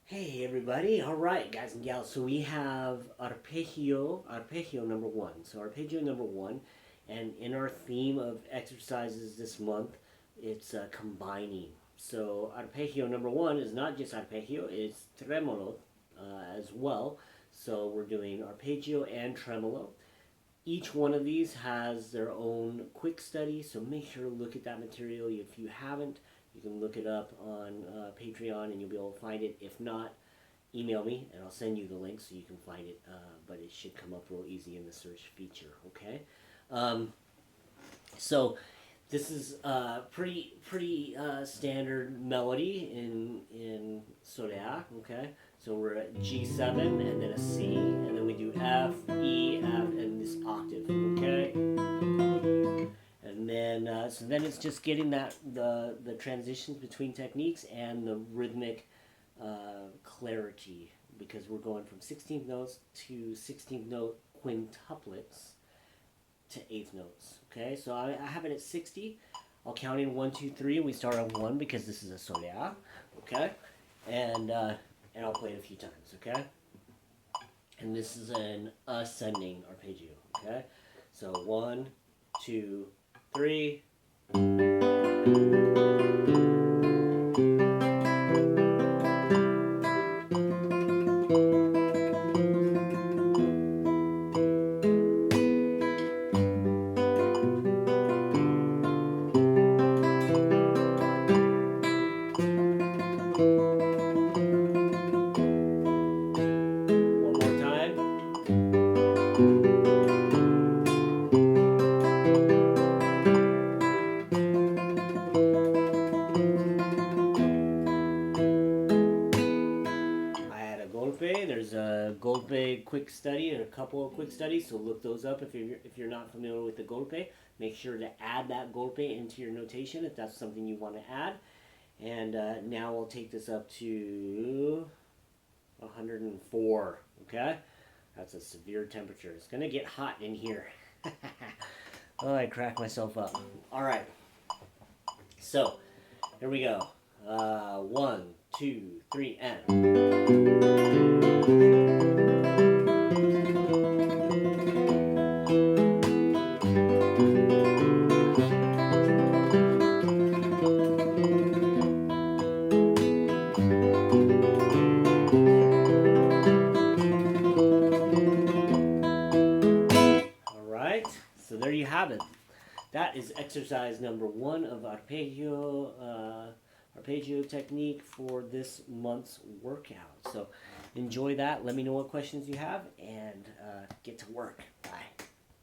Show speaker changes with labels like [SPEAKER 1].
[SPEAKER 1] Hey everybody, alright guys and gals, so we have arpeggio number one. So arpeggio number one, and in our theme of exercises this month, it's combining. So arpeggio number one is not just arpeggio, it's tremolo as well. So we're doing arpeggio and tremolo. Each one of these has their own quick study, so make sure to look at that material. If you haven't, you can look it up on Patreon and you'll be able to find it. If not, email me and I'll send you the link so you can find it, but it should come up real easy in the search feature, okay? So this is pretty standard melody in Soleá, okay? So we're at G7 and then a C, and then we do F, E, F, and this octave, okay? And then, so then it's just getting the transitions between techniques and the rhythmic clarity, because we're going from 16th notes to 16th note quintuplets to 8th notes, okay? So I have it at 60. I'll count in 1, 2, 3. We start on 1 because this is a Soleá, okay? And I'll play it a few times, okay? And this is an ascending arpeggio, okay? So 1, 2, 3. There's a golpe quick study and a couple of quick studies, so look those up if you're not familiar with the golpe. Make sure to add that golpe into your notation if that's something you want to add. And now we'll take this up to 104, okay? That's a severe temperature. It's going to get hot in here. Oh, I cracked myself up. All right. So, here we go. 1, 2, 3, and... So there you have it. That is exercise number 1 of arpeggio technique for this month's workout. So enjoy that. Let me know what questions you have and get to work.